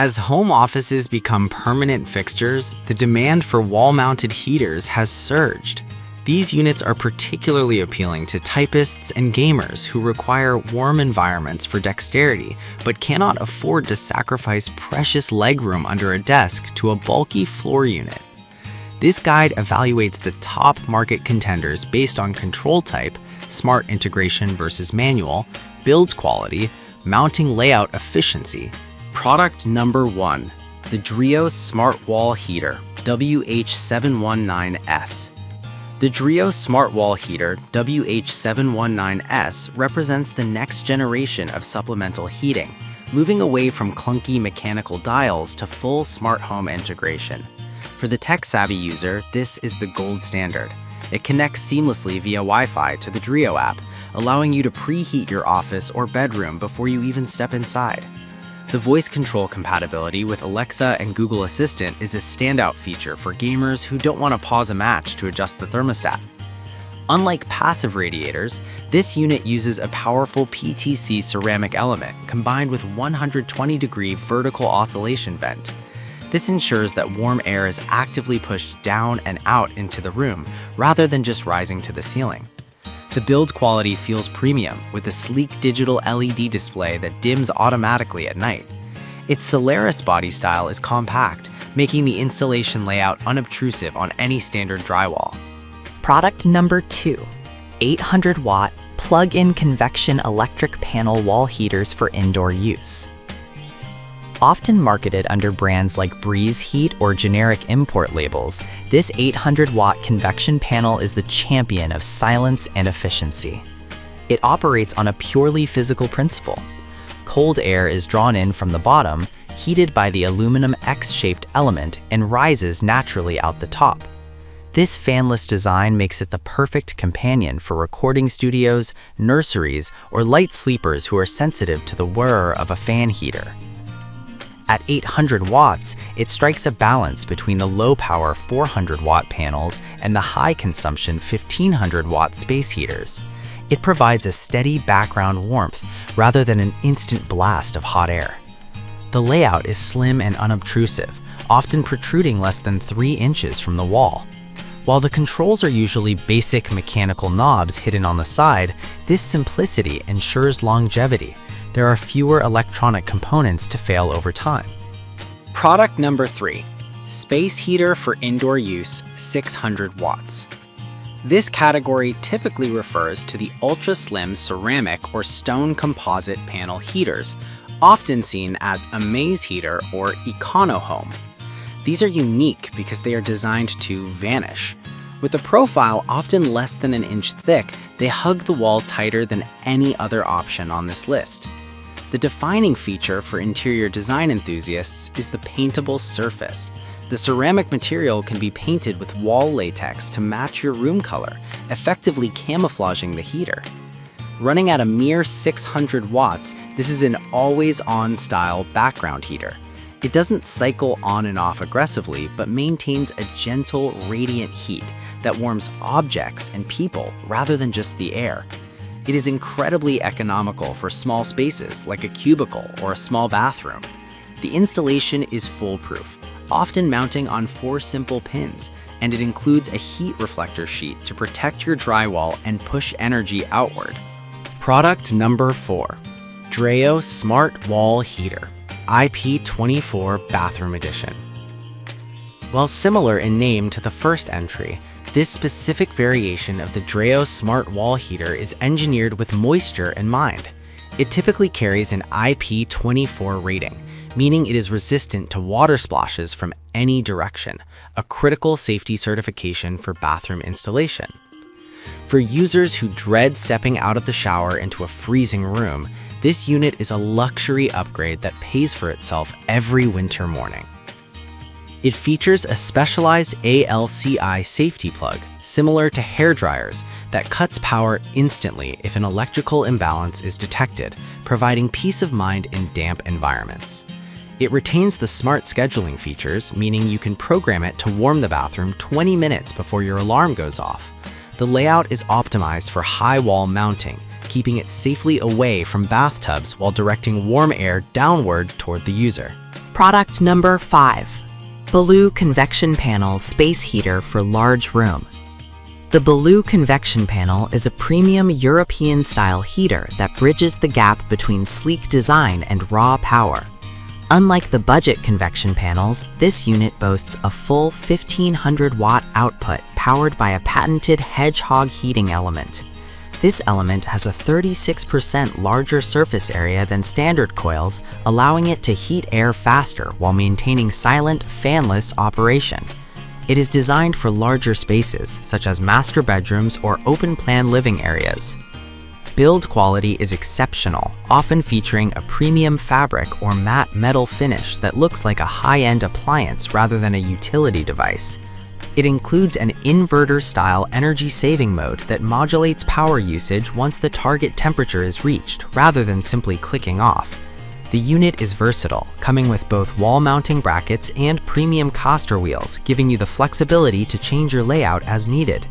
As home offices become permanent fixtures, the demand for wall-mounted heaters has surged. These units are particularly appealing to typists and gamers who require warm environments for dexterity but cannot afford to sacrifice precious legroom under a desk to a bulky floor unit. This guide evaluates the top market contenders based on control type, smart integration versus manual, build quality, mounting layout efficiency. Product number 1, the Drio Smart Wall Heater WH719S. The Drio Smart Wall Heater WH719S represents the next generation of supplemental heating, moving away from clunky mechanical dials to full smart home integration. For the tech-savvy user, this is the gold standard. It connects seamlessly via Wi-Fi to the Drio app, allowing you to preheat your office or bedroom before you even step inside. The voice control compatibility with Alexa and Google Assistant is a standout feature for gamers who don't want to pause a match to adjust the thermostat. Unlike passive radiators, this unit uses a powerful PTC ceramic element combined with 120-degree vertical oscillation vent. This ensures that warm air is actively pushed down and out into the room rather than just rising to the ceiling. The build quality feels premium with a sleek digital LED display that dims automatically at night. Its Solaris body style is compact, making the installation layout unobtrusive on any standard drywall. Product number 2, 800-watt plug-in convection electric panel wall heaters for indoor use. Often marketed under brands like Breeze Heat or generic import labels, this 800-watt convection panel is the champion of silence and efficiency. It operates on a purely physical principle. Cold air is drawn in from the bottom, heated by the aluminum X-shaped element, and rises naturally out the top. This fanless design makes it the perfect companion for recording studios, nurseries, or light sleepers who are sensitive to the whir of a fan heater. At 800 watts, it strikes a balance between the low-power 400-watt panels and the high-consumption 1500-watt space heaters. It provides a steady background warmth rather than an instant blast of hot air. The layout is slim and unobtrusive, often protruding less than 3 inches from the wall. While the controls are usually basic mechanical knobs hidden on the side, this simplicity ensures longevity. There are fewer electronic components to fail over time. Product number 3, space heater for indoor use, 600 watts. This category typically refers to the ultra-slim ceramic or stone composite panel heaters, often seen as a maze heater or econo-home. These are unique because they are designed to vanish. With a profile often less than an inch thick, they hug the wall tighter than any other option on this list. The defining feature for interior design enthusiasts is the paintable surface. The ceramic material can be painted with wall latex to match your room color, effectively camouflaging the heater. Running at a mere 600 watts, this is an always-on style background heater. It doesn't cycle on and off aggressively, but maintains a gentle, radiant heat that warms objects and people rather than just the air. It is incredibly economical for small spaces like a cubicle or a small bathroom. The installation is foolproof, often mounting on 4 simple pins, and it includes a heat reflector sheet to protect your drywall and push energy outward. Product number 4, Drio Smart Wall Heater, IP24 Bathroom Edition. While similar in name to the first entry, this specific variation of the Drio Smart Wall Heater is engineered with moisture in mind. It typically carries an IP24 rating, meaning it is resistant to water splashes from any direction, a critical safety certification for bathroom installation. For users who dread stepping out of the shower into a freezing room, this unit is a luxury upgrade that pays for itself every winter morning. It features a specialized ALCI safety plug, similar to hair dryers, that cuts power instantly if an electrical imbalance is detected, providing peace of mind in damp environments. It retains the smart scheduling features, meaning you can program it to warm the bathroom 20 minutes before your alarm goes off. The layout is optimized for high wall mounting, keeping it safely away from bathtubs while directing warm air downward toward the user. Product number 5. Baloo Convection Panel Space Heater for Large Room. The Baloo Convection Panel is a premium European-style heater that bridges the gap between sleek design and raw power. Unlike the budget convection panels, this unit boasts a full 1500-watt output powered by a patented hedgehog heating element. This element has a 36% larger surface area than standard coils, allowing it to heat air faster while maintaining silent, fanless operation. It is designed for larger spaces, such as master bedrooms or open-plan living areas. Build quality is exceptional, often featuring a premium fabric or matte metal finish that looks like a high-end appliance rather than a utility device. It includes an inverter-style energy-saving mode that modulates power usage once the target temperature is reached, rather than simply clicking off. The unit is versatile, coming with both wall-mounting brackets and premium caster wheels, giving you the flexibility to change your layout as needed.